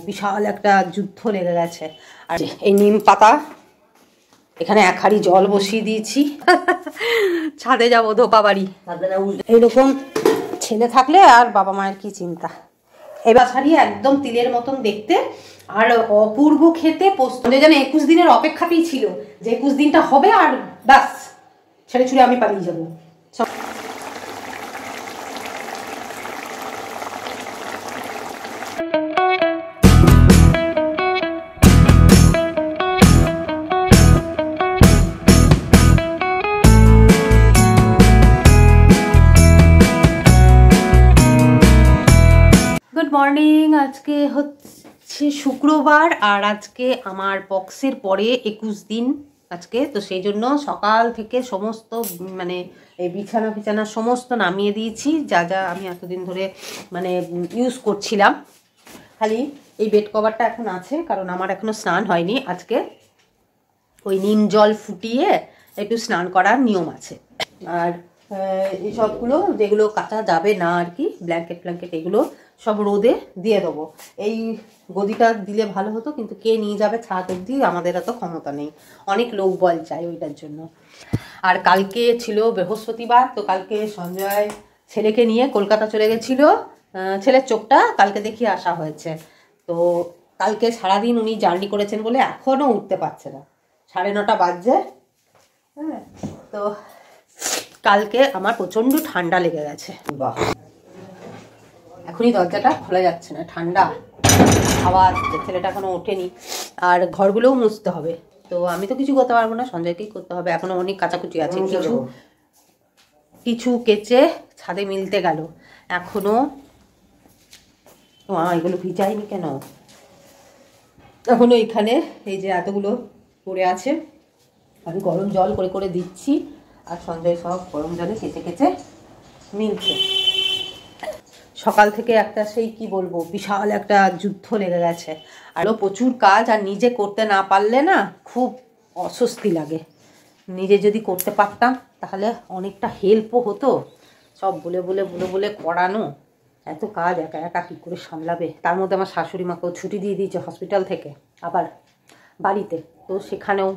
বিশাল একটা যুদ্ধ লেগে গেছে। আর এই নিম পাতা, এখানে এক হাঁড়ি জল বসিয়ে দিয়েছি। ছাদে যাবো ধোপা বাড়ি। এইরকম ছেলে থাকলে আর বাবা মায়ের কি চিন্তা। এবার ছাড়িয়ে একদম তিলের মতন দেখতে আর অপূর্ব খেতে। পোস্ত যেন 21 দিনের অপেক্ষাতেই ছিল যে 21 দিনটা হবে আর ব্যাস ছেড়ে ছুড়ে আমি পালিয়ে যাবো। Good morning. আজকে হচ্ছে শুক্রবার আর আজকে আমার বক্সের পরে 21 দিন আজকে। তো সেই জন্য সকাল থেকে সমস্ত মানে এই বিছানা সমস্ত নামিয়ে দিয়েছি, যা যা আমি এতদিন ধরে মানে ইউজ করছিলাম। খালি এই বেড কভারটা এখন আছে, কারণ আমার এখনো স্নান হয়নি। আজকে ওই নিম জল ফুটিয়ে একটু স্নান করার নিয়ম আছে। আর এই সবগুলো যেগুলো কাচা যাবে না আর কি, ব্ল্যাঙ্কেট এগুলো সব রোদে দিয়ে দেবো। এই গদিটা দিলে ভালো হতো, কিন্তু কে নিয়ে যাবে ছাদ অবধি, আমাদের এত ক্ষমতা নেই, অনেক লোক বল চাই ওইটার জন্য। আর কালকে ছিল বৃহস্পতিবার, তো কালকে সঞ্জয় ছেলেকে নিয়ে কলকাতা চলে গেছিলো। ছেলের চোখটা কালকে দেখিয়ে আসা হয়েছে। তো কালকে সারাদিন উনি জার্নি করেছেন বলে এখনও উঠতে পারছে না, 9:30 বাজছে। হ্যাঁ, তো কালকে আমার প্রচন্ড ঠান্ডা লেগে গেছে। বাহ, এখনই দরজাটা খোলা যাচ্ছে না, ঠান্ডা হাওয়া আসছে। ছেলেটা এখনো ওঠেনি, আর ঘরগুলোও মুছতে হবে। তো আমি তো কিছু করতে পারবো না, সঞ্জয়কেই করতে হবে। এখনো অনেক কাচাকুচি আছে, কিছু কেচে ছাদে মিলতে গেল এখনো। এগুলো ভিজাইনি কেন, এখনো এখানে এই যে এতগুলো পড়ে আছে। আমি গরম জল করে করে দিচ্ছি, আর সঞ্জয় সব গরম জলে কেচে মিলছে। সকাল থেকে একটা সেই কি বলবো বিশাল একটা যুদ্ধ লেগে গেছে। আরও প্রচুর কাজ, আর নিজে করতে না পারলে না খুব অস্বস্তি লাগে। নিজে যদি করতে পারতাম তাহলে অনেকটা হেল্পও হতো। সব বলে করানো, এত কাজ একা একা কী করে সামলাবে। তার মধ্যে আমার শাশুড়ি মাকেও ছুটি দিয়ে দিয়েছে হসপিটাল থেকে আবার বাড়িতে। তো সেখানেও,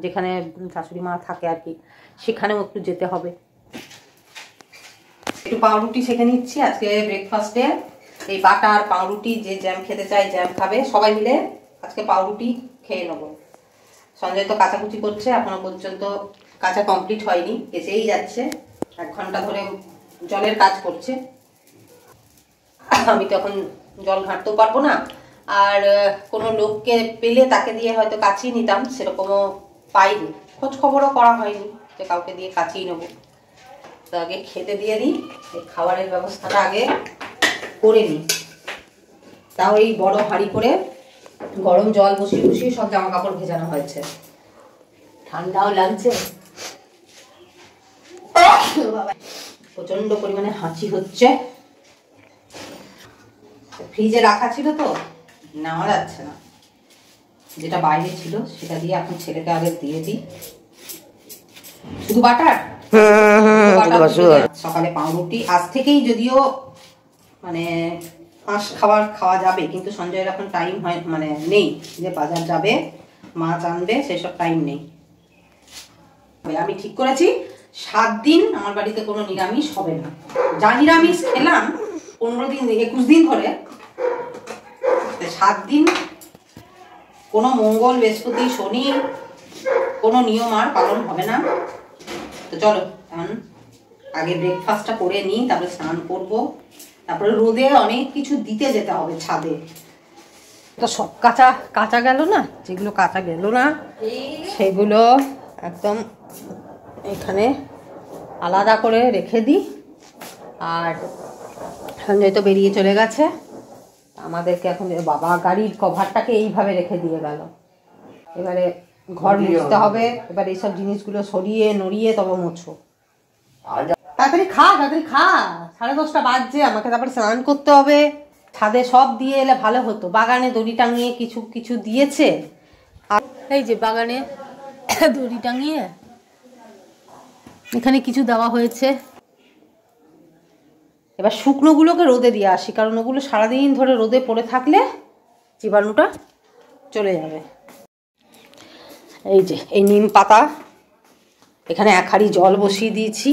যেখানে শাশুড়ি মা থাকে আর কি, সেখানেও একটু যেতে হবে। একটু পাউরুটি সেঁকে নিচ্ছি আজকে ব্রেকফাস্টে। এই বাটার পাউরুটি, যে জ্যাম খেতে চাই জ্যাম খাবে, সবাই মিলে আজকে পাউরুটি খেয়ে নেবো। সঞ্জয় তো কাচাকুচি করছে, এখনো পর্যন্ত কাঁচা কমপ্লিট হয়নি, এসেই যাচ্ছে। 1 ঘন্টা ধরে জলের কাজ করছে। আমি তো এখন জল ঘাঁটতেও পারবো না, আর কোনো লোককে পেলে তাকে দিয়ে হয়তো কাচিয়ে নিতাম, সেরকমও পাইনি, খোঁজ খবরও করা হয়নি যে কাউকে দিয়ে কাচিয়ে নেবো। তো আগে খেতে দিয়ে দিই, এই খাবারের ব্যবস্থাটা আগে করে নিই। তাও এই বড় হাঁড়ি করে গরম জল বসিয়ে সব জামা কাপড় ভেজানো হয়েছে। ঠান্ডাও লাগছে, প্রচন্ড পরিমাণে হাঁচি হচ্ছে। ফ্রিজে রাখা ছিল তো নেওয়া যাচ্ছে না, যেটা বাইরে ছিল সেটা দিয়ে এখন ছেলেকে আগে দিয়ে দিই। শুধু বাটার, সকালে পাউরুটি। আজ থেকেই যদিও মানে হাঁস খাওয়া যাবে, কিন্তু সঞ্জয়ের এখন টাইম হয় মানে নেই, যে বাজার যাবে মাছ আনবে সেসব টাইম নেই। আমি ঠিক করেছি 7 দিন আমার বাড়িতে কোনো নিরামিষ হবে না। যা নিরামিষ খেলাম 15 দিন 21 দিন ধরে, 7 দিন কোনো মঙ্গল বৃহস্পতি শনি কোনো নিয়ম আর পালন হবে না। তো চলো এখন আগে ব্রেকফাস্টটা করে নিই, তারপরে স্নান করব, তারপরে রোদে অনেক কিছু দিতে যেতে হবে ছাদে। তো সব কাঁচা গেল না, যেগুলো কাঁচা গেল না সেগুলো একদম এখানে আলাদা করে রেখে দিই। আর সঞ্জয় তো বেরিয়ে চলে গেছে, আমাদেরকে এখন বাবা গাড়ির কভারটাকে এইভাবে রেখে দিয়ে গেল। এবারে ঘর মুছতে হবে, এবার এইসব জিনিসগুলো সরিয়ে নড়িয়ে তবে মুছো। তাড়াতাড়ি খা 10:30 বাজছে, আমাকে তারপরে স্নান করতে হবে। ছাদে সব দিয়ে এলে ভালো হতো, বাগানে দড়ি টাঙিয়ে কিছু দিয়েছে। আর এই যে বাগানে দড়ি টাঙিয়ে এখানে কিছু দেওয়া হয়েছে। এবার শুকনোগুলোকে রোদে দিয়ে আসি, কারণ ওগুলো সারাদিন ধরে রোদে পড়ে থাকলে জীবাণুটা চলে যাবে। এই যে এই নিম পাতা, এখানে 1 হাঁড়ি জল বসিয়ে দিয়েছি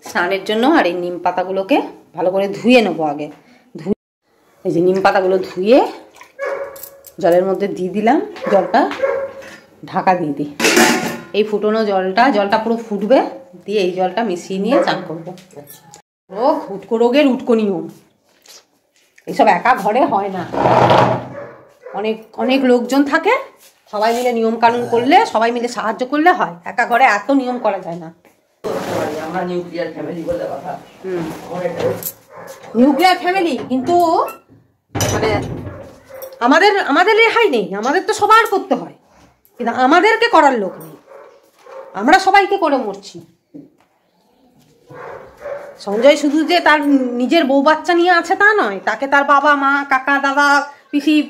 স্নানের জন্য। আর এই নিম পাতাগুলোকে ভালো করে ধুয়ে নেবো আগে। এই যে নিম পাতাগুলো ধুয়ে জলের মধ্যে দিয়ে দিলাম, জলটা ঢাকা দিয়ে দিই। এই ফুটনো জলটা পুরো ফুটবে, দিয়ে এই জলটা মিশিয়ে নিয়ে চান করবো। হুটকো রোগের উটকো নিয়ম, এইসব একা ঘরে হয় না, অনেক অনেক লোকজন থাকে, সবাই মিলে নিয়ম কানুন করলে, সবাই মিলে সাহায্য করলে হয়। একা ঘরে এত নিয়ম করা যায় না। আমরা নিউক্লিয়ার ফ্যামিলি বলে কথা। নিউক্লিয়ার ফ্যামিলি, কিন্তু মানে আমাদের রেহাই নেই, আমাদের তো সবার করতে হয়, কিন্তু আমাদেরকে করার লোক নেই, আমরা সবাইকে করে মরছি। সঞ্জয় শুধু যে তার নিজের বউ বাচ্চা নিয়ে আছে তা নয়, তাকে তার বাবা মা কাকা দাদা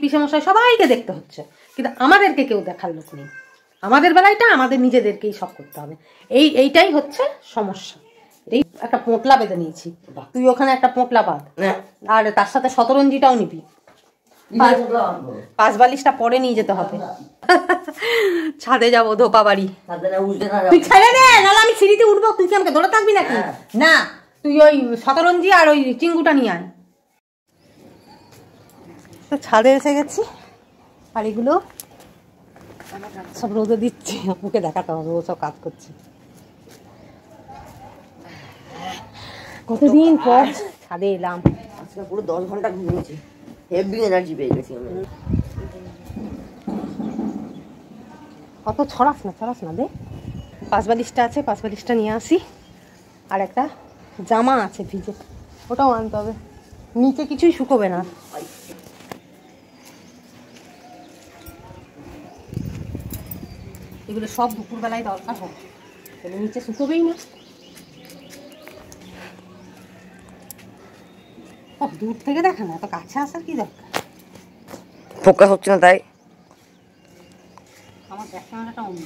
পিসেমশাই সবাইকে দেখতে হচ্ছে, কিন্তু আমাদেরকে কেউ দেখার লোক নেই। আমাদের বেলায়টা আমাদের নিজেদেরকেই সব করতে হবে, এইটাই হচ্ছে সমস্যা। এই একটা পোঁটলা বেঁধে নিয়েছি, তুই ওখানে একটা পোঁটলা বাঁধ, আর তার সাথে শতরঞ্জিটাও নিবি। 5 বালিশটা পরে নিয়ে যেতে হবে। ছাদে যাবো, ধোপা বাড়ি। তুই ছেড়ে দে, নাহলে আমি সিঁড়িতে উঠবো, তুই কি আমাকে ধরে থাকবি নাকি? না, তুই ওই শতরঞ্জি আর ওই চিঙ্গুটা নিয়ে আয়। তো ছাদে এসে গেছি, আর এগুলো সব রোদে দিচ্ছি, ওকে দেখাতে হবে, ও সব কাজ করছে। কতদিন পর ছাদে এলাম, আজকে পুরো 10 ঘন্টা ঘুমিয়েছি, হেভি এনার্জি পেয়ে গেছি আমি। কত ছড়াস না দে। 5 বালিশটা আছে, 5 বালিশটা নিয়ে আসি। আর একটা জামা আছে ভিজে, ওটাও আনতে হবে, নিচে কিছুই শুকোবে না। এগুলো সব দুপুরবেলায় দরকার হয়, নিচে শুকোবেই না। দূর থেকে দেখা না, তো কাছে আসার কি দরকার? ফোকাস হচ্ছে না তাই। আমার ব্যাক ক্যামেরাটা অন্য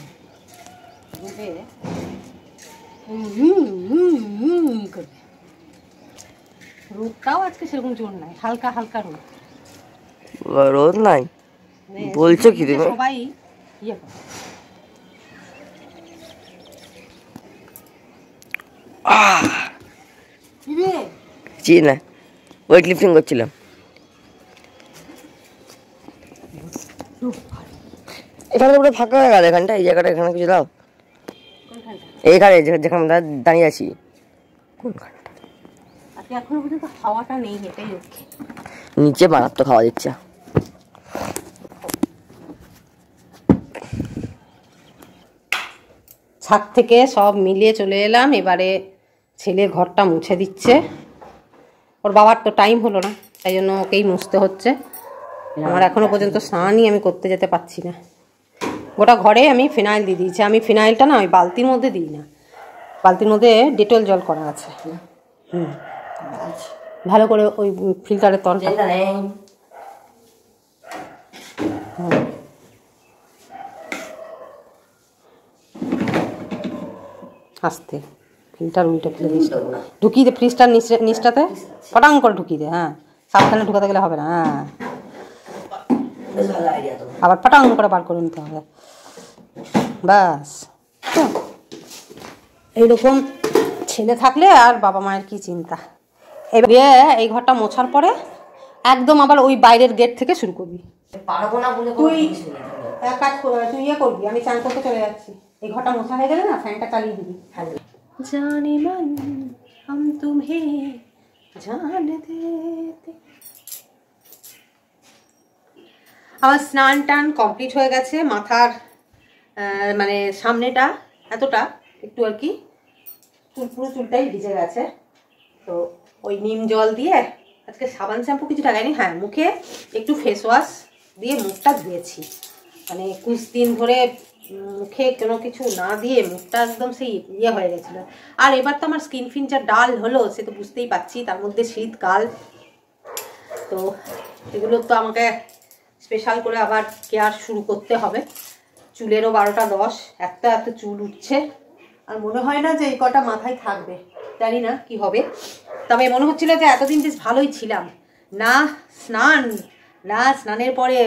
করবে। রোদটাও আজকে সেরকম জোর নাই, হালকা হালকা রোদ। রোদ নাই বলছো কি তুমি? সবাই ইয়ে করে। জি না, ওয়েট লিফটিং করছিলাম। এখানে পুরো ফাঁকা হয়ে গেল, এখানটা এই জায়গাটা, এখানে কিছু দাও। এইখানে যেখানে আমরা দাঁড়িয়ে আছি, কোনখানটা? এখনো পর্যন্ত হাওয়াটা নেই, এটাই ওকে। নিচে মারাত্মক খাওয়া দিচ্ছে। ছাদ থেকে সব মিলিয়ে চলে এলাম, এবারে ছেলে ঘরটা মুছে দিচ্ছে। ওর বাবার তো টাইম হলো না, তাই জন্য ওকেই মুছতে হচ্ছে। আমার এখনো পর্যন্ত স্নানই আমি করতে যেতে পারছি না। গোটা ঘরে আমি ফিনাইল দিয়ে দিয়েছি। আমি ফিনাইলটা না ওই বালতির মধ্যে দিই না, বালতির মধ্যে ডেটল জল করা আছে। ভালো করে ওই ফিল্টারের তলটা। আস্তে, ফিল্টার উল্টে ফেলে দিস, ঢুকিয়ে দে ফ্রিজটার নিচটাতে, পটাং করে ঢুকিয়ে দে। হ্যাঁ, সাবধানে ঢুকাতে গেলে হবে না। হ্যাঁ, আবার পটাং করে বার করে নিতে হবে। ব্যাস, এইরকম ছেলে থাকলে আর বাবা মায়ের কি চিন্তা। এবার এই ঘরটা মোছার পরে একদম আবার ওই বাইরের গেট থেকে শুরু করবি। তুই এক কাজ করবি, তুই ইয়ে করবি, আমি চান করতে চলে যাচ্ছি। এই ঘরটা মোছা হয়ে গেলে না ফ্যানটা চালিয়ে দিবি। জানে মন হাম তুমহে জান দেতে। আমার স্নান টান কমপ্লিট হয়ে গেছে। মাথার মানে সামনেটা এতটা একটু আর কি পুরো চুলটাই ভিজে গেছে। তো ওই নিম জল দিয়ে, আজকে সাবান শ্যাম্পু কিছু লাগাইনি, হ্যাঁ মুখে একটু ফেস ওয়াশ দিয়ে মুখটা ধুয়েছি। মানে 21 দিন ধরে মুখে কোনো কিছু না দিয়ে মুখটা একদম সেই ইয়ে হয়ে গেছিলো। আর এবার তো আমার স্কিন ফিন যা ডাল হলো সে তো বুঝতেই পারছি, তার মধ্যে শীতকাল, তো এগুলো তো আমাকে স্পেশাল করে আবার কেয়ার শুরু করতে হবে। চুলেরও 12টা 10, এত চুল উঠছে, আর মনে হয় না যে এই কটা মাথায় থাকবে, জানি না কি হবে। তবে মনে হচ্ছিল যে এতদিন বেশ ভালোই ছিলাম, না স্নান না স্নানের পরে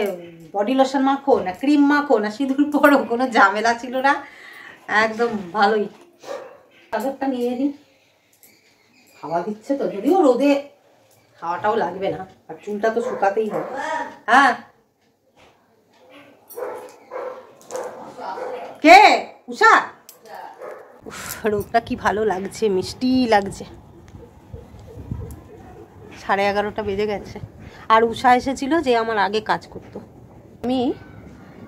বডি লোশন মাখো, না ক্রিম মাখো, না সিঁদুর পরো, কোনো ঝামেলা ছিল না, একদম ভালোই। চাদরটা নিয়ে নিই, হাওয়া দিচ্ছে তো, যদিও রোদে হাওয়াটাও লাগবে না, আর চুলটা তো শুকাতেই হবে। হ্যাঁ কে? উষা? রোদটা কি ভালো লাগছে, মিষ্টি লাগছে। 11:30 বেজে গেছে। আর উষা এসেছিল, যে আমার আগে কাজ করতো। আমি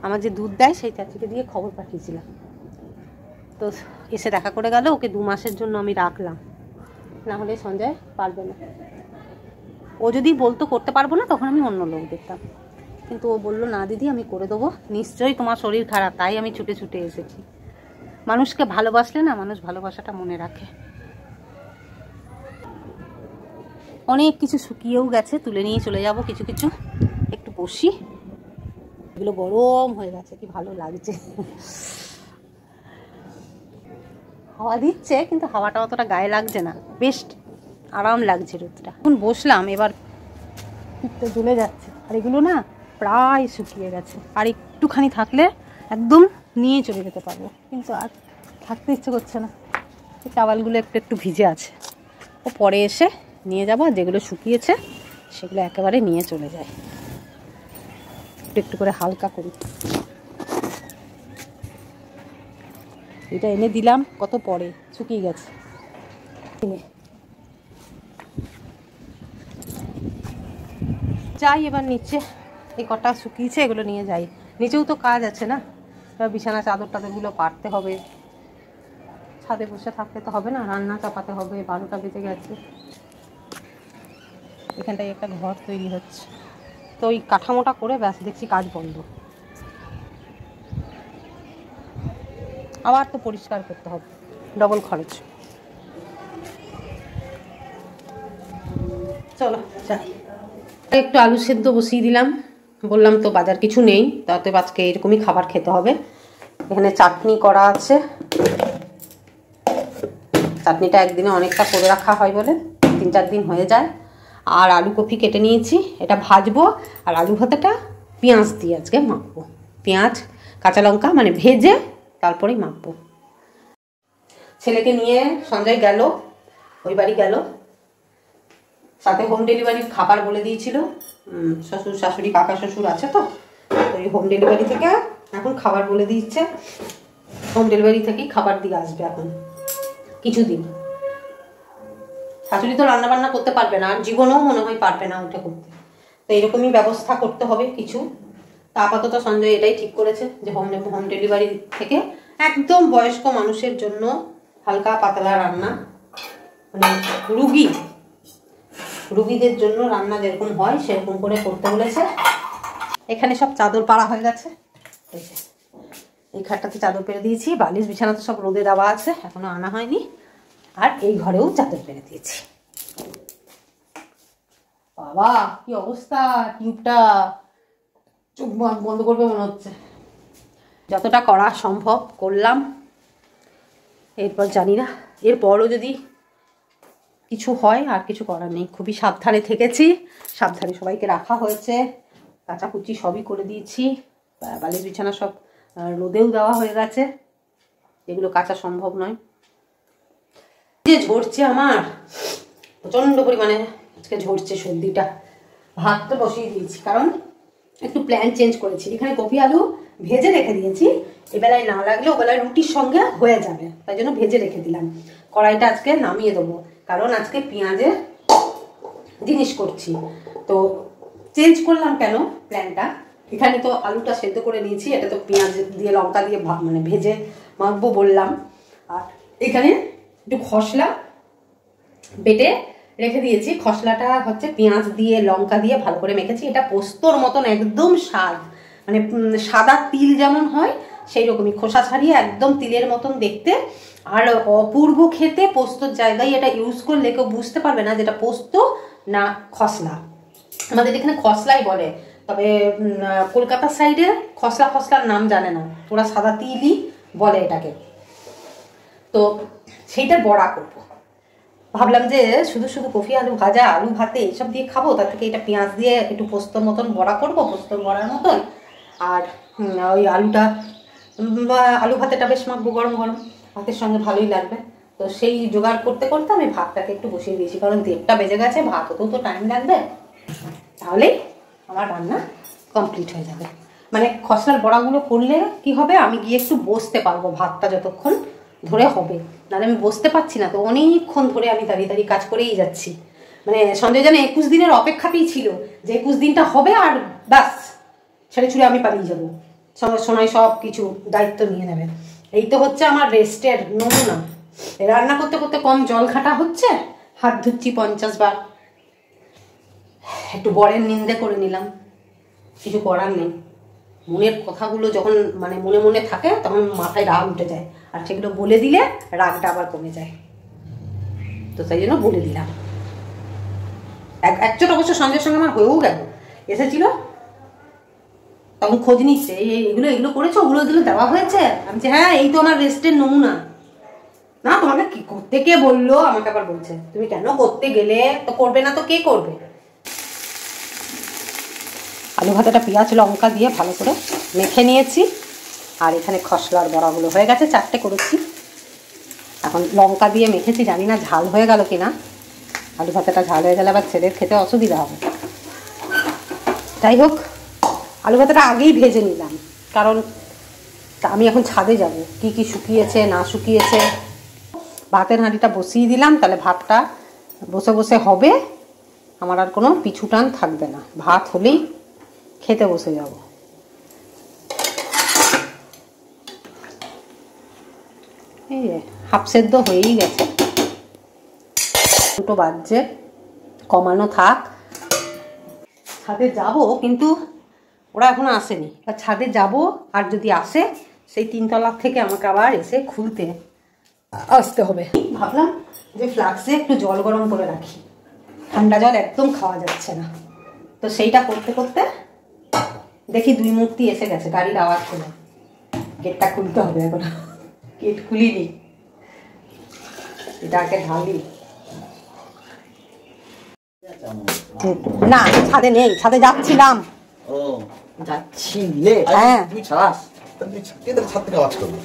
আমার যে দুধ দেয় সেই চাচিকে দিয়ে খবর পাঠিয়েছিলাম, তো এসে দেখা করে গেল। ওকে 2 মাসের জন্য আমি রাখলাম, না হলে সঞ্জয় পারবে না। ও যদি বলতো করতে পারবো না, তখন আমি অন্য লোক দেখতাম, কিন্তু ও বললো না দিদি আমি করে দেবো, নিশ্চয়ই তোমার শরীর খারাপ, তাই আমি ছুটে ছুটে এসেছি। মানুষকে ভালোবাসলে না, মানুষ ভালোবাসাটা মনে রাখে। অনেক কিছু শুকিয়েও গেছে, তুলে নিয়ে চলে যাব কিছু কিছু। একটু বসি, এগুলো গরম হয়ে গেছে, কি ভালো লাগছে। হাওয়া দিচ্ছে, কিন্তু হাওয়াটা অতটা গায়ে লাগছে না, বেশ আরাম লাগছে রোদটা। এখন বসলাম, এবার পিঠটা জ্বলে যাচ্ছে, আর এগুলো না প্রায় শুকিয়ে গেছে, আর একটুখানি থাকলে একদম নিয়ে চলে যেতে পারবো, কিন্তু আর থাকতে ইচ্ছে করছে না। এই টাওয়ালগুলো একটু একটু ভিজে আছে, ও পরে এসে নিয়ে যাবো। যেগুলো শুকিয়েছে সেগুলো একেবারে নিয়ে চলে যায়, একটু একটু করে হালকা করি। এটা এনে দিলাম কত পরে, শুকিয়ে গেছে। যাই এবার নিচে, এই কটা শুকিয়েছে এগুলো নিয়ে যাই। নিচেও তো কাজ আছে না, এবার বিছানা চাদর টাদরগুলো পাততে হবে, ছাদে বসে থাকতে তো হবে না, রান্না চাপাতে হবে। 12টা বেজে গেছে। এখানটায় একটা ঘর তৈরি হচ্ছে, তো ওই কাঠামোটা করে ব্যাস দেখছি কাজ বন্ধ। আবার তো পরিষ্কার করতে হবে, ডবল খরচ। চলো যাই। একটু আলু সেদ্ধ বসিয়ে দিলাম, বললাম তো বাজার কিছু নেই, তাতে আজকে এরকমই খাবার খেতে হবে। এখানে চাটনি করা আছে, চাটনিটা একদিনে অনেকটা করে রাখা হয় বলে 3-4 দিন হয়ে যায়। আর আলু কপি কেটে নিয়েছি, এটা ভাজবো। আর আলু ভাতাটা পেঁয়াজ দিয়ে আজকে মাখবো, পেঁয়াজ কাঁচা লঙ্কা মানে ভেজে তারপরেই মাখবো। ছেলেকে নিয়ে সঞ্জয় গেল, ওই বাড়ি গেল, সাথে হোম ডেলিভারির খাবার বলে দিয়েছিল। শ্বশুর শাশুড়ি কাকা শ্বশুর আছে, তো ওই হোম ডেলিভারি থেকে এখন খাবার বলে দিচ্ছে। হোম ডেলিভারি থেকেই খাবার দিয়ে আসবে এখন কিছুদিন। শাশুড়ি তো রান্না বান্না করতে পারবে না, আর জীবনেও মনে হয় পারবে না ওটা করতে, তো এরকমই ব্যবস্থা করতে হবে কিছু। তা আপাতত সঞ্জয় এটাই ঠিক করেছে যে হোম ডেলিভারি থেকে একদম বয়স্ক মানুষের জন্য হালকা পাতলা রান্না, মানে রুগীদের জন্য রান্না যেরকম হয় সেরকম করে করতে বলেছে। এখানে সব চাদর পাড়া হয়ে গেছে, এই খাটটাতে চাদর পেরে দিয়েছি, বালিশ বিছানা তো সব রোদে দেওয়া আছে, এখনো আনা হয়নি। আর এই ঘরেও চাদর পেরে দিয়েছি। বাবা কি অবস্থা, টিউবটা চোখ বন্ধ করবে মনে হচ্ছে। যতটা করা সম্ভব করলাম, এরপর জানি না, এরপরও যদি কিছু হয় আর কিছু করার নেই। খুবই সাবধানে থেকেছি, সাবধানে সবাইকে রাখা হয়েছে, কাচাকুচি সবই করে দিয়েছি, বালিশ বিছানা সব রোদেও দেওয়া হয়ে গেছে, এগুলো কাচা সম্ভব নয়। যে ঝরছে আমার প্রচন্ড পরিমাণে, আজকে ঝরছে সর্দিটা। ভাতটা বসিয়ে দিয়েছি, কারণ একটু প্ল্যান চেঞ্জ করেছি। এখানে কপি আলু ভেজে রেখে দিয়েছি, এবেলায় না লাগলে ওবেলায় রুটির সঙ্গে হয়ে যাবে, তাই জন্য ভেজে রেখে দিলাম। কড়াইটা আজকে নামিয়ে দেবো, কারণ আজকে পেঁয়াজের জিনিস করছি। তো চেঞ্জ করলাম কেন প্ল্যানটা, এখানে তো আলুটা সেদ্ধ করে নিয়েছি, এটা তো পেঁয়াজ দিয়ে লঙ্কা দিয়ে মানে ভেজে মাখবো বললাম। আর এখানে একটু খসলা বেটে রেখে দিয়েছি, খসলাটা হচ্ছে পেঁয়াজ দিয়ে লঙ্কা দিয়ে ভালো করে মেখেছি। এটা পোস্তর মতন একদম স্বাদ, মানে সাদা তিল যেমন হয় সেই রকমই, খোসা ছাড়িয়ে একদম তিলের মতন দেখতে, আর অপূর্ব খেতে। পোস্তর জায়গায় এটা ইউজ করলে কেউ বুঝতে পারবে না যেটা পোস্ত না খসলা। আমাদের এখানে খসলাই বলে, তবে কলকাতার সাইডে খসলার নাম জানে না, ওরা সাদা তিলই বলে এটাকে। তো সেইটার বড়া করবো, ভাবলাম যে শুধু শুধু কফি আলু ভাজা আলু ভাতে এইসব দিয়ে খাবো, তার থেকে এটা পেঁয়াজ দিয়ে একটু পোস্ত মতন বড়া করবো, পোস্ত বড়ার মতন। আর ওই আলুটা আলু ভাতেটা বেশ মাখবো গরম গরম, ভাতের সঙ্গে ভালোই লাগবে। তো সেই জোগাড় করতে করতে আমি ভাতটাকে একটু বসিয়ে দিয়েছি, কারণ 1টা বেজে গেছে, ভাত হতেও তো টাইম লাগবে, তাহলেই আমার রান্না কমপ্লিট হয়ে যাবে। মানে খসড়ার বড়াগুলো করলে কি হবে, আমি গিয়ে একটু বসতে পারবো, ভাতটা যতক্ষণ ধরে হবে, নাহলে আমি বসতে পারছি না। তো অনেকক্ষণ ধরে আমি দাঁড়িয়ে দাঁড়িয়ে কাজ করেই যাচ্ছি। মানে সঞ্জয় যেন 21 দিনের অপেক্ষাতেই ছিল যে 21 দিনটা হবে আর ব্যাস ছেড়ে ছুড়ে আমি পালিয়ে যাবো, সোনাই সব কিছু দায়িত্ব নিয়ে নেবে। এই তো হচ্ছে আমার রেস্টের নমুনা। রান্না করতে করতে কম জল ঘাটা হচ্ছে, হাত ধুচ্ছি 50 বার, একটু বরের নিন্দে করে নিলাম, কিছু করার নেই। মনের কথাগুলো যখন মানে মনে মনে থাকে তখন মাথায় রাগ উঠে যায়, আর সেগুলো বলে দিলে রাগটা আবার কমে যায়। তো তাই জন্য বলে দিলাম। একচোট অবশ্য সঞ্জয়ের সঙ্গে আমার হয়েও গেল, এসেছিল তখন খোঁজ নিচ্ছে, এগুলো এগুলো করেছো, ওগুলো এগুলো দেওয়া হয়েছে। আমি বলছি হ্যাঁ এই তো আমার রেস্টের নমুনা। না তোমাকে কি করতে কে বললো, আমাকে আবার বলছে তুমি কেন করতে গেলে, তো করবে না তো কে করবে। আলু ভাতাটা পেঁয়াজ লঙ্কা দিয়ে ভালো করে মেখে নিয়েছি, আর এখানে খসলার বড়াগুলো হয়ে গেছে, 4টে করেছি। এখন লঙ্কা দিয়ে মেখেছি, জানি না ঝাল হয়ে গেল কিনা। আলু ভাতাটা ঝাল হয়ে গেলে আবার ছেলের খেতে অসুবিধা হবে। যাই হোক, আলু ভাতাটা আগেই ভেজে নিলাম, কারণ আমি এখন ছাদে যাব, কি কি শুকিয়েছে না শুকিয়েছে। ভাতের হাঁড়িটা বসিয়ে দিলাম, তাহলে ভাতটা বসে বসে হবে, আমার আর কোনো পিছু টান থাকবে না। ভাত হলেই খেতে বসে যাব। এই যে হাফ সেদ্ধ হয়েই গেছে, 2টো বাজছে, কমানো থাক। ছাদে যাব, কিন্তু ওরা এখনো আসেনি। ছাদে যাব, আর যদি আসে সেই 3 তলা থেকে আমাকে আবার এসে খুলতে আসতে হবে। ভাবলাম যে ফ্লাক্সে একটু জল গরম করে রাখি, ঠান্ডা জল একদম খাওয়া যাচ্ছে না। তো সেইটা করতে করতে দেখি 2 মূর্তি এসে গেছে, গাড়ির আওয়াজ করে। গেটটা খুলতে হবে, এখন গেট খুলিনি, এটাকে ঢালি। না ছাদে নেই, ছাদে যাচ্ছিলাম। ও যাচ্ছিলে? হ্যাঁ তুই ছাড়াস, তুই ছাদ থেকে আওয়াজ করবি।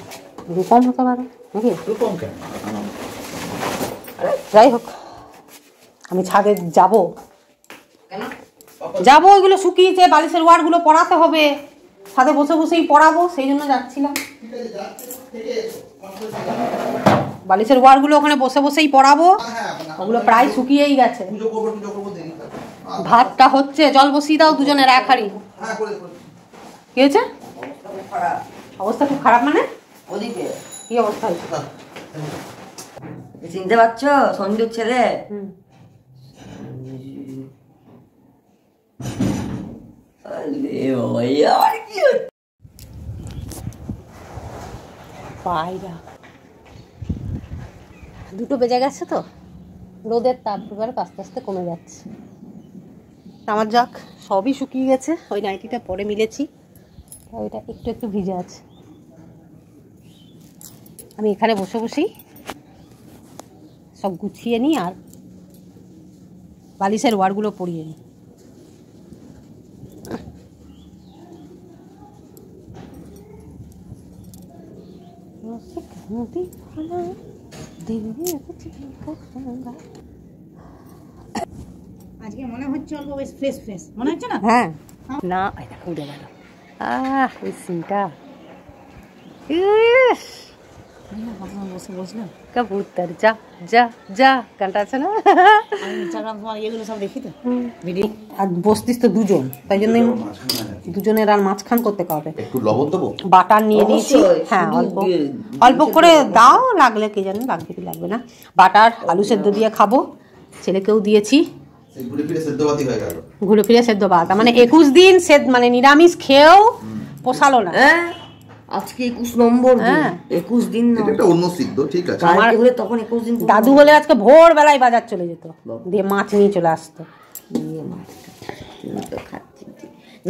রূপম হতে পারে নাকি? রূপম কেন? যাই হোক, আমি ছাদে যাব, যাবো। ওইগুলো শুকিয়েছে, বালিশের ওয়ারগুলো পরাতে হবে, ছাদে বসে বসেই পরাবো, সেই জন্য যাচ্ছিলাম। বালিশের ওয়ারগুলো ওখানে বসে বসেই পরাবো, ওগুলো প্রায় শুকিয়েই গেছে। ভাতটা হচ্ছে, জল বসিয়ে দাও দুজনের 1 হাঁড়ি। কি হয়েছে? অবস্থা খুব খারাপ। মানে ওদিকে কি অবস্থা হয়েছে? চিনতে পারছো সঞ্জুর ছেলে? পায়রা 2টো বেজে গেছে, তো রোদের তাপ এবার আস্তে আস্তে কমে যাচ্ছে। আমার যাক সবই শুকিয়ে গেছে, ওই নাইটিটা পরে মিলেছি, ওইটা একটু একটু ভিজে আছে। আমি এখানে বসে বসেই সব গুছিয়ে নিই, আর বালিশের ওয়ারগুলো পরিয়ে নিই। আজকে মনে হচ্ছে অল্প বেশ ফ্রেশ ফ্রেশ মনে হচ্ছে না? হ্যাঁ না, এটা উঠে গেল। ওই সিনটা বসে বসলাম, কবুতর যা যা যা গানটা আছে না, আমি ইনস্টাগ্রাম তোমার এগুলো সব দেখি তো ভিডিও। আর বসতিস তো দুজন, তাই জন্য দুজনের আর মাঝখান করতে হবে। একটু লবণ দেবো, বাটার নিয়ে নিয়েছি। হ্যাঁ অল্প অল্প করে দাও, লাগলে কে জানে লাগবে কি লাগবে না। বাটার আলু সেদ্ধ দিয়ে খাবো, ছেলেকেও দিয়েছি। ঘুরে ফিরে সেদ্ধ ভাতই হয়ে গেল। ঘুরে ফিরে সেদ্ধ ভাত, মানে 21 দিন মানে নিরামিষ খেয়েও পোষালো না। আজকে 21 নম্বর দিন। 21 দিন এটা একটা অন্য সিদ্ধ, ঠিক আছে। কালকে হলে তখন 21 দিন। দাদু হলে আজকে ভোর বেলায় বাজার চলে যেত, দিয়ে মাছ নিয়ে চলে আসতো।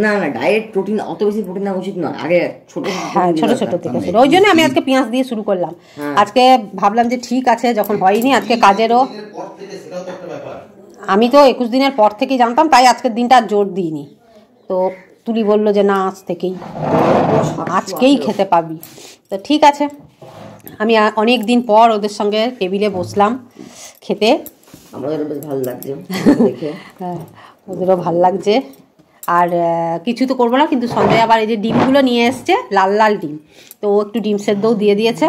না না, ডাইরেক্ট প্রোটিন, অত বেশি প্রোটিন নেওয়া উচিত নয়। আগে ছোট হ্যাঁ, ছোট ছোট থেকে শুরু, ওই জন্য আমি আজকে পেঁয়াজ দিয়ে শুরু করলাম। আজকে ভাবলাম যে ঠিক আছে, যখন হয়নি আজকে কাজেরও, পর থেকে সেটাও তো একটা ব্যাপার। আমি তো 21 দিনের পর থেকেই জানতাম, তাই আজকের দিনটা আর জোর দিইনি। তো তুলি বললো যে না, আজকেই খেতে পাবি। তো ঠিক আছে, আমি অনেক দিন পর ওদের সঙ্গে টেবিলে বসলাম খেতে। আমাদেরও বেশ ভালো লাগছে দেখে। হ্যাঁ, ওদেরও ভালো লাগছে। আর কিছু তো করবো না, কিন্তু সঞ্জয় আবার এই যে ডিমগুলো নিয়ে এসছে, লাল লাল ডিম, তো ও একটু ডিম সেদ্ধও দিয়ে দিয়েছে।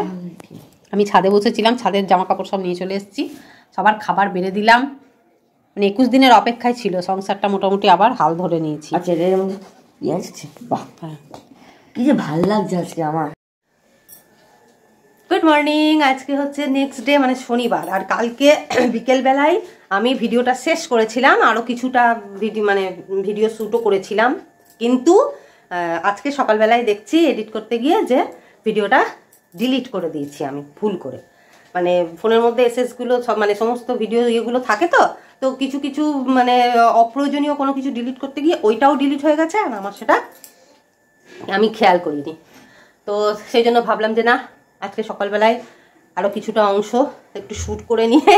আমি ছাদে বসেছিলাম, ছাদের জামা কাপড় সব নিয়ে চলে এসেছি, সবার খাবার বেড়ে দিলাম। মানে 21 দিনের অপেক্ষায় ছিল, সংসারটা মোটামুটি আবার হাল ধরে নিয়েছি। আচ্ছা, এর মধ্যে পেঁয়াজ আছে, বাহ কি যে ভালো লাগছে আজকে আমার। Good morning. আজকে হচ্ছে নেক্সট ডে, মানে শনিবার। আর কালকে বিকেলবেলায় আমি ভিডিওটা শেষ করেছিলাম, আরও কিছুটা ভিডিও শ্যুটও করেছিলাম, কিন্তু আজকে সকালবেলায় দেখছি এডিট করতে গিয়ে যে ভিডিওটা ডিলিট করে দিয়েছি আমি ভুল করে। মানে ফোনের মধ্যে এসএসগুলো সব, মানে সমস্ত ভিডিও ইয়েগুলো থাকে, তো কিছু কিছু মানে অপ্রয়োজনীয় কোনো কিছু ডিলিট করতে গিয়ে ওইটাও ডিলিট হয়ে গেছে, আর আমার সেটা আমি খেয়াল করিনি। তো সেই জন্য ভাবলাম যে না, আজকে সকালবেলায় আরও কিছুটা অংশ একটু শ্যুট করে নিয়ে,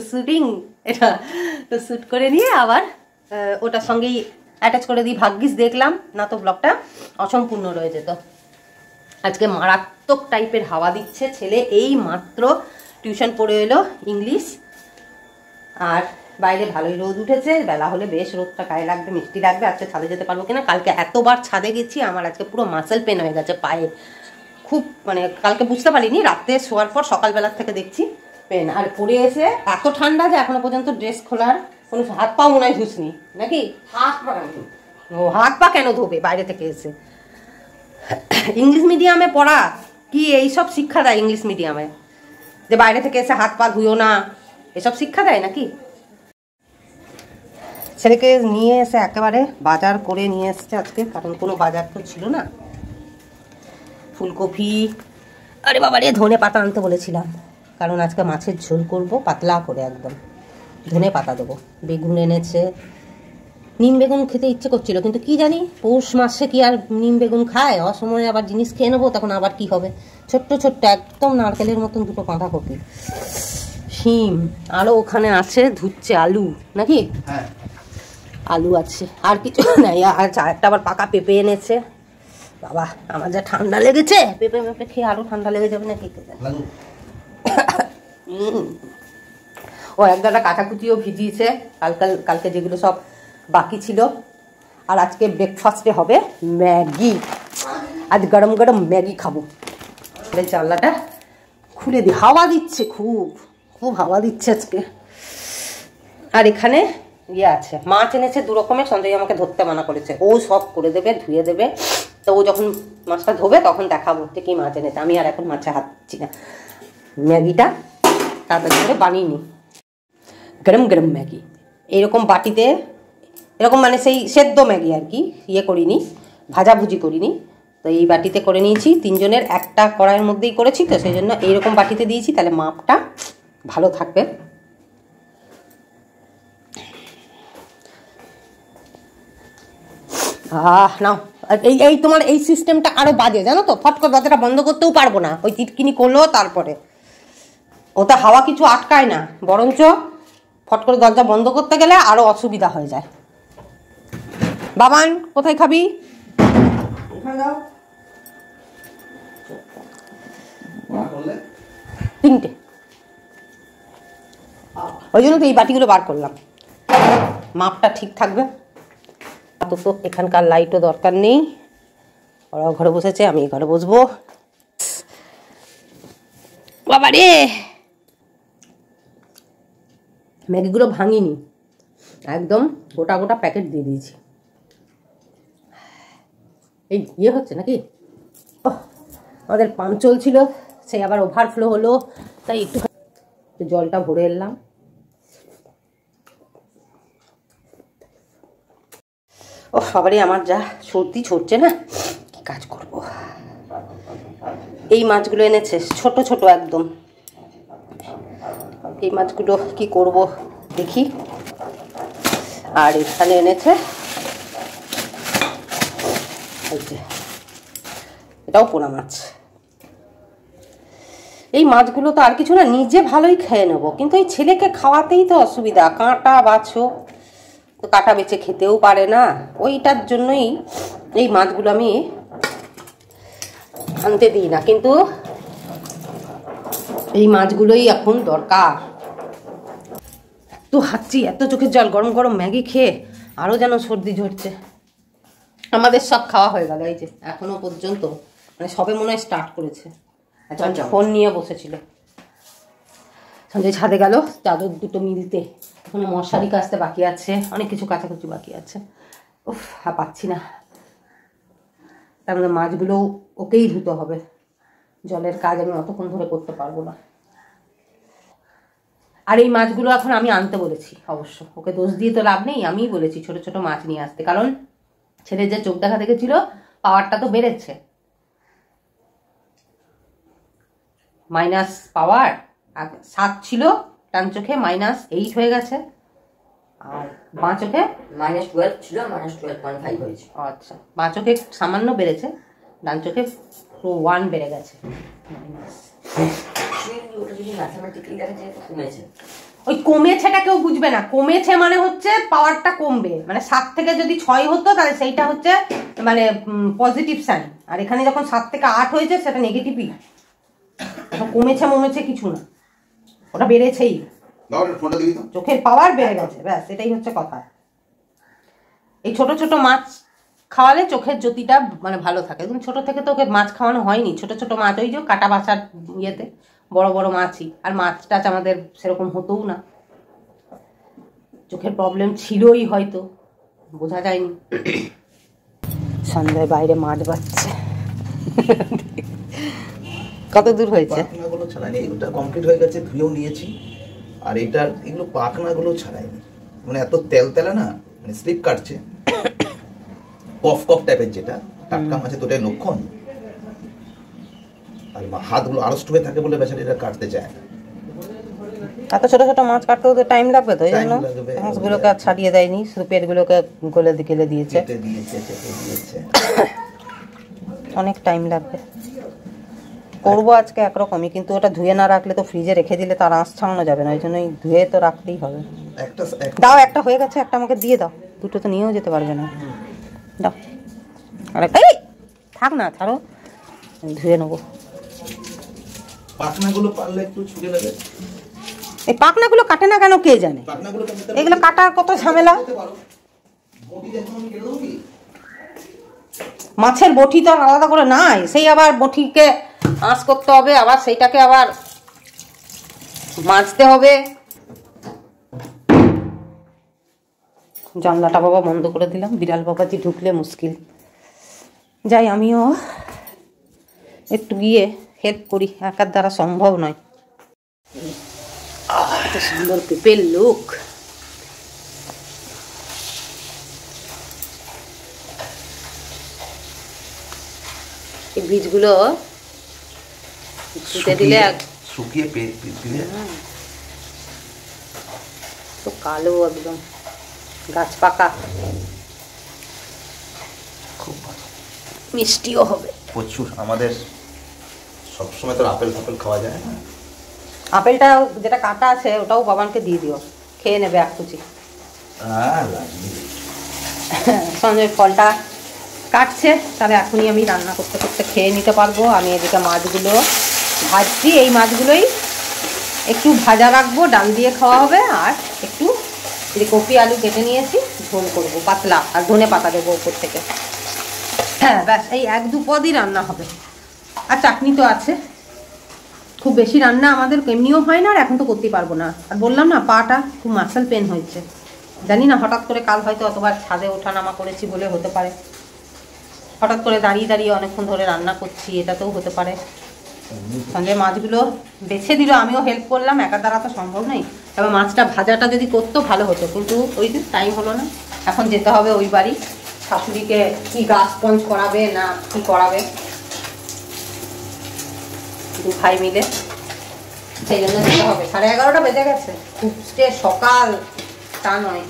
শ্যুটিং এটা, তো শ্যুট করে নিয়ে আবার ওটার সঙ্গেই অ্যাটাচ করে দিই। ভাগ্যিস দেখলাম, না তো ব্লগটা অসম্পূর্ণ রয়ে যেত। আজকে মারাত্মক টাইপের হাওয়া দিচ্ছে। ছেলে এই মাত্র টিউশন পড়ে এলো ইংলিশ, আর বাইরে ভালোই রোদ উঠেছে। বেলা হলে বেশ রোদটা গায়ে লাগবে, মিষ্টি লাগবে। আজকে ছাদে যেতে পারবো কিনা, কালকে এতবার ছাদে গেছি, আমার আজকে পুরো মাসেল পেন হয়ে গেছে পায়ে। খুব মানে কালকে বুঝতে পারিনি, রাতে শোয়ার পর সকালবেলার থেকে দেখছি পেন। আর পরে এসে এত ঠান্ডা যে এখনো পর্যন্ত ড্রেস খোলার কোনো, হাত পা মনে হয় ধুসনি নাকি? হাত পা কেন ধোবে বাইরে থেকে এসে? ইংলিশ মিডিয়ামে পড়া কি এইসব শিক্ষা দেয়? ইংলিশ মিডিয়ামে যে বাইরে থেকে এসে হাত পা ধুয়ো না, এসব শিক্ষা দেয় নাকি? ছেলেকে নিয়ে এসে একেবারে বাজার করে নিয়ে এসছে আজকে, কারণ কোনো বাজার তো ছিল না। ফুলকপি, আরে বাবা রে, ধনে পাতা আনতে বলেছিলাম, কারণ আজকে মাছের ঝোল করব পাতলা করে একদম, ধনে পাতা দেবো। বেগুন এনেছে, নিম বেগুন খেতে ইচ্ছে করছিল, কিন্তু কি জানি পৌষ মাসে কি আর নিম বেগুন খায়? অসময়ে আবার জিনিস খেয়ে নেবো, তখন আবার কি হবে। ছোট্ট ছোট্ট একদম নারকেলের মতন দুটো বাঁধাকপি, শিম, আরও ওখানে আছে ধুচ্ছে আলু নাকি? হ্যাঁ, আলু আছে, আর কিছু নাই। আর একটা আবার পাকা পেঁপে এনেছে। বাবা, আমার যা ঠান্ডা লেগেছে, পেঁপে মেপে খেয়ে আরো ঠান্ডা লেগে যাবে নাকি? ও একদাটা কাটাকুটিও ভিজিয়েছে কালকে যেগুলো সব বাকি ছিল। আর আজকে ব্রেকফাস্টে হবে ম্যাগি। আজ গরম গরম ম্যাগি খাবো। জানলাটা খুলে দিই, হাওয়া দিচ্ছে, খুব খুব হাওয়া দিচ্ছে আজকে। আর এখানে ইয়ে আছে, মাছ এনেছে 2 রকমের। সঞ্জয় আমাকে ধরতে মানা করেছে, ও সব করে দেবে, ধুয়ে দেবে। তো ও যখন মাছটা ধোবে তখন দেখাবো যে কি মাছ এনেছে। আমি আর এখন মাছে হাত দিচ্ছি না। ম্যাগিটা তাড়াতাড়ি করে বানিয়ে নিই। গরম গরম ম্যাগি এইরকম বাটিতে, এরকম মানে সেই সেদ্ধ ম্যাগি আর কি, ইয়ে করিনি, ভাজাভুজি করিনি। তো এই বাটিতে করে নিয়েছি, 3 জনের একটা কড়াইয়ের মধ্যেই করেছি, তো সেই জন্য এইরকম বাটিতে দিয়েছি, তাহলে মাপটা ভালো থাকবে। নাও, এই তোমার এই সিস্টেমটা আরো বাজে, জানো তো? ফট করে দরজাটা বন্ধ করতেও পারবো না, ওই টিটকিনি করলো তারপরে। ওটা হাওয়া কিছু আটকায় না, বরঞ্চ ফট করে দরজা বন্ধ করতে গেলে আরো অসুবিধা হয়ে যায়। বাবান, কোথায় খাবি? 3টে, ওই জন্য তো এই বাটিগুলো বার করলাম, মাপটা ঠিক থাকবে। তো এখানকার লাইটও দরকার নেই, ওরাও ঘরে বসেছে, আমি ঘরে বসবো। বাবা রে, ম্যাগিগুলো ভাঙিনি, একদম গোটা গোটা প্যাকেট দিয়ে দিয়েছি। এই ইয়ে হচ্ছে নাকি? আমাদের পাম্প চলছিল, সেই আবার ওভারফ্লো হলো, তাই একটু জলটা ভরে এলাম। ও বাবারে, আমার যা সর্দি ছড়ছে না, কি কাজ করব। এই মাছগুলো এনেছে ছোট ছোট একদম, এই মাছগুলো কি করব দেখি। আর এখানে এনেছে এই যে এটাও পোনা মাছ। এই মাছগুলো তো আর কিছু না, নিজে ভালোই খেয়ে নেবো, কিন্তু এই ছেলেকে খাওয়াতেই তো অসুবিধা। কাঁটা বাছো, তো কাঁটা বেছে খেতেও পারে না, ওইটার জন্যই এই মাছগুলো আমি আনতে দিই না। কিন্তু এই মাছগুলোই এখন দরকার। এত হাঁচি, এত চোখের জল, গরম গরম ম্যাগি খেয়ে আরও যেন সর্দি ঝরছে। আমাদের সব খাওয়া হয়ে গেল, এই যে এখনো পর্যন্ত, মানে সবে মনে হয় স্টার্ট করেছে, ফোন নিয়ে বসেছিল। সঞ্জয় ছাদে গেল চাদর দুটো মিলতে, এখনো মশারি কাচতে বাকি আছে, অনেক কিছু কাচাকুচি বাকি আছে। উফ, পাচ্ছি না। তার মধ্যে মাছগুলো ওকেই ধুতে হবে, জলের কাজ আমি অতক্ষণ ধরে করতে পারবো না। আর এই মাছগুলো এখন আমি আনতে বলেছি, অবশ্য ওকে দোষ দিয়ে তো লাভ নেই, আমিই বলেছি ছোট ছোট মাছ নিয়ে আসতে, কারণ ছেলের যে চোখ দেখা দেখেছিল পাওয়ারটা তো বেড়েছে, মাইনাস পাওয়ার 7 ছিল ডান চোখে, -8 হয়ে গেছে, আর বাঁ চোখে -12 ছিল, -12.5 হয়েছে। আচ্ছা, বাঁ চোখে সামান্য বেড়েছে, ডান চোখে 1 বেড়ে গেছে। ওই কমেছেটা কেউ বুঝবে না, কমেছে মানে হচ্ছে পাওয়ারটা কমবে, মানে 7 থেকে যদি 6 হতো তাহলে সেইটা হচ্ছে মানে পজিটিভ সাইন, আর এখানে যখন 7 থেকে 8 হয়েছে সেটা নেগেটিভই। কমেছে মমেছে কিছু না, ওটা বেড়েছেই, চোখের পাওয়ার বেড়ে গেছে, ব্যাস এটাই হচ্ছে কথা। এই ছোট ছোট মাছ খাওয়ালে চোখের জ্যোতিটা মানে ভালো থাকে। একদম ছোট থেকে তো ওকে মাছ খাওয়ানো হয়নি, ছোট ছোট মাছ ওই যে কাটা বাছার ইয়েতে, বড় বড় মাছই, আর মাছ টাছ আমাদের সেরকম হতোও না, চোখের প্রবলেম ছিলই হয়তো, বোঝা যায়নি। সন্ধ্যায় বাইরে মাছ বাচ্ছে। কত দূর হয়েছে? পাখনাগুলো ছাড়াইনি, এগুলো কমপ্লিট হয়ে গেছে, ধুয়েও নিয়েছি। আর এটার এগুলো পাখনাগুলো ছাড়াইনি, মানে এত তেল না, মানে স্লিপ কাটছে, কফ কফ টাইপের, যেটা টাটকা মাছে তো ওটাই লক্ষণ। আর হাতগুলো আড়ষ্ট হয়ে থাকে বলে বেচারা এটা কাটতে চায় না। এত ছোট ছোট মাছ কাটতেও তো টাইম লাগবে, তো এই জন্য মাছগুলোকে আর ছাড়িয়ে দেয়নি, শুধু পেটগুলোকে গেলে দিয়েছে, অনেক টাইম লাগবে। করবো আজকে একরকমই, কিন্তু ওটা ধুয়ে না রাখলে তো ফ্রিজে রেখে দিলে তার আঁশ ছাড়ানো যাবে না, ওই জন্যই ধুয়ে তো রাখতেই হবে। দাও, একটা হয়ে গেছে, একটা আমাকে দিয়ে দাও, দুটো তো নিয়েও যেতে পারবে না, দাও আরেকটা। এই থাক না, ছাড়ো, ধুয়ে নেবো। পাখনাগুলো পারলে একটু ছুটে নেবে। এই পাখনাগুলো কাটে না কেন কে জানে, এগুলো কাটার কত ঝামেলা। মাছের বটি তো আলাদা করে নাই, সেই আবার বটিকে আঁশ করতে হবে, আবার সেইটাকে আবার মাজতে হবে। জানলাটা বাবা বন্ধ করে দিলাম, বিড়াল বাবাজি ঢুকলে মুশকিল। যাই আমিও একটু গিয়ে হেল্প করি, একার দ্বারা সম্ভব নয়। এত সুন্দর পেঁপের লুক। এই বীজগুলো ধুতে দিলে শুকিয়ে দিলে তো কালো একদম গাছ পাকা, খুব ভালো, মিষ্টিও হবে প্রচুর। আমাদের সবসময় তো আপেল ফাপেল খাওয়া যায় না, আপেলটা যেটা কাটা আছে ওটাও বাবানকে দিয়ে দিও, খেয়ে নেবে এক কুচি। সঞ্জয় ফলটা কাটছে, তাহলে এখনই আমি রান্না করতে করতে খেয়ে নিতে পারবো। আমি এদিকে মাছগুলো ভাজছি, এই মাছগুলোই একটু ভাজা রাখবো, ডাল দিয়ে খাওয়া হবে, আর একটু কপি আলু কেটে নিয়েছি, ঝোল করবো পাতলা, আর ধনে পাতা দেবো উপর থেকে। হ্যাঁ ব্যাস, এই 1-2 পদই রান্না হবে, আর চাটনি তো আছে। খুব বেশি রান্না আমাদের এমনিও হয় না, আর এখন তো করতেই পারবো না। আর বললাম না, পাটা খুব মাসেল পেন হয়েছে, জানি না, হঠাৎ করে কাল হয়তো অতবার ছাদে ওঠা নামা করেছি বলে হতে পারে, হঠাৎ করে দাঁড়িয়ে দাঁড়িয়ে অনেকক্ষণ ধরে রান্না করছি, এটাতেও হতে পারে। সঙ্গে মাছগুলো বেছে দিল, আমিও হেল্প করলাম, একার দ্বারা তো সম্ভব নয়। তবে মাছটা ভাজাটা যদি করতো ভালো হতো, কিন্তু ওই দিন টাইম হলো না। এখন যেতে হবে ওই বাড়ি, শাশুড়িকে কি গাছ স্পঞ্জ করাবে না কি করাবে, দু ভাই মিলে, সেই জন্য যেতে হবে। 11:30 বেজে গেছে, খুব সকাল তা নয়।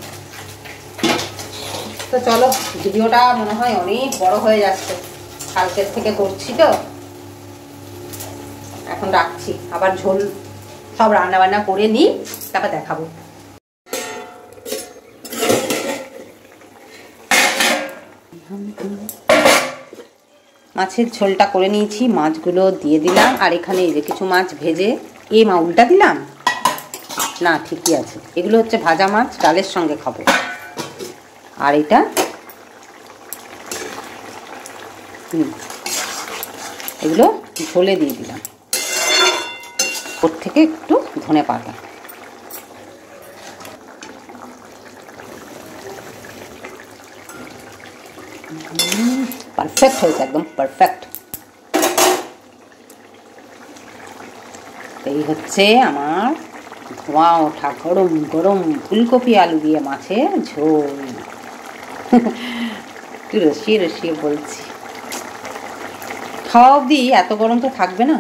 তো চলো, ভিডিওটা মনে হয় অনেক বড় হয়ে যাচ্ছে, কালকের থেকে করছি তো। এখন রাখছি, আবার ঝোল সব রান্না বান্না করে নিই, তারপর দেখাবো। মাছের ঝোলটা করে নিয়েছি, মাছগুলো দিয়ে দিলাম। আর এখানে এই যে কিছু মাছ ভেজে, মা উল্টা দিলাম না, ঠিকই আছে। এগুলো হচ্ছে ভাজা মাছ, ডালের সঙ্গে খাবো। আর এটা এগুলো ঝোলে দিয়ে দিলাম, ওর থেকে একটু ধনে পাতা। পারফেক্ট হয়েছে, একদম পারফেক্ট। এই হচ্ছে আমার ধোঁয়া ওঠা গরম গরম ফুলকপি আলু দিয়ে মাছের ঝোল। একটু রসিয়ে রসিয়ে বলছি, খাওয়া অবধি এত গরম তো থাকবে না,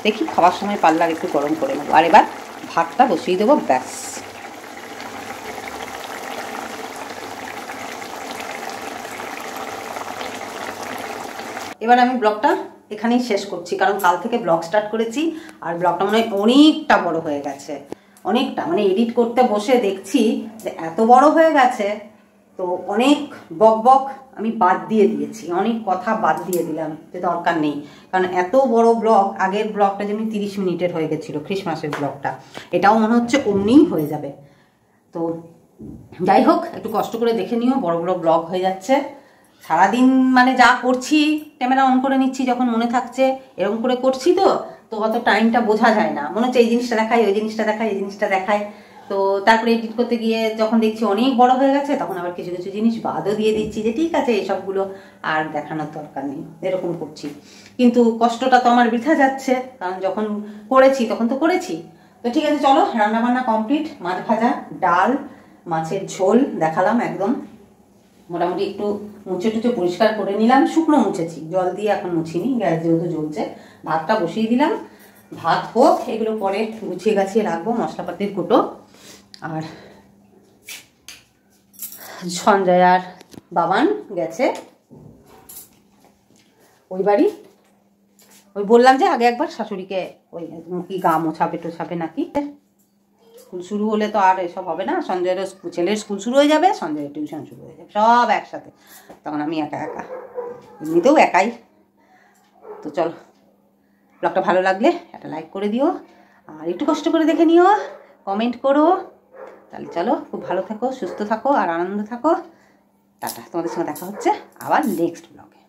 দেখি খাওয়ার সময় পারলে আর একটু গরম করে নেবো। আর এবার ভাতটা বসিয়ে দেবো, ব্যাস। এবার আমি ব্লগটা এখানেই শেষ করছি, কারণ কাল থেকে ব্লগ স্টার্ট করেছি আর ব্লগটা মনে হয় অনেকটা বড় হয়ে গেছে, অনেকটা। মানে এডিট করতে বসে দেখছি যে এত বড় হয়ে গেছে, তো অনেক বক বক আমি বাদ দিয়ে দিয়েছি, অনেক কথা বাদ দিয়ে দিলাম, যে দরকার নেই। কারণ এত বড় ব্লগ, আগের ব্লগটা যেমনি 30 মিনিটের হয়ে গেছিলো, খ্রিসমাসের ব্লগটা, এটাও মনে হচ্ছে অমনিই হয়ে যাবে। তো যাই হোক, একটু কষ্ট করে দেখে নিও, বড় বড় ব্লগ হয়ে যাচ্ছে। সারাদিন মানে যা করছি, ক্যামেরা অন করে নিচ্ছি যখন মনে থাকছে, এরকম করে করছি, তো অত টাইমটা বোঝা যায় না। মনে হচ্ছে এই জিনিসটা দেখায়, ওই জিনিসটা দেখায়, এই জিনিসটা দেখায়। তো তারপরে এডিট করতে গিয়ে যখন দেখছি অনেক বড় হয়ে গেছে, তখন আবার কিছু কিছু জিনিস বাদও দিয়ে দিচ্ছি, যে ঠিক আছে এসবগুলো আর দেখানোর দরকার নেই, এরকম করছি। কিন্তু কষ্টটা তো আমার বৃথা যাচ্ছে, কারণ যখন করেছি তখন তো করেছি। তো ঠিক আছে, চলো, রান্না বান্না কমপ্লিট। মাছ ভাজা, ডাল, মাছের ঝোল দেখালাম একদম। মোটামুটি একটু মুছে টুচে পরিষ্কার করে নিলাম, শুকনো মুছেছি, জল দিয়ে এখন মুছিনি, গ্যাস যেহেতু জ্বলছে। ভাতটা বসিয়ে দিলাম, ভাত হোক, এগুলো পরে গুছিয়ে গাছিয়ে রাখবো, মশলাপাতির কুটো। আর সঞ্জয় আর বাবান গেছে ওই বাড়ি, ওই বললাম যে আগে একবার শাশুড়িকে ওই কি গা মোছাবে টোছাবে নাকি। স্কুল শুরু হলে তো আর এসব হবে না, সঞ্জয়েরও ছেলের স্কুল শুরু হয়ে যাবে, সঞ্জয়ের টিউশন শুরু হয়ে যাবে, সব একসাথে, তখন আমি একা একা, এমনিতেও একাই। তো চলো, ব্লগটা ভালো লাগলে একটা লাইক করে দিও, আর একটু কষ্ট করে দেখে নিও, কমেন্ট করো। তাহলে চলো, খুব ভালো থাকো, সুস্থ থাকো আর আনন্দ থাকো। টাটা, তোমাদের সঙ্গে দেখা হচ্ছে আবার নেক্সট ব্লগে।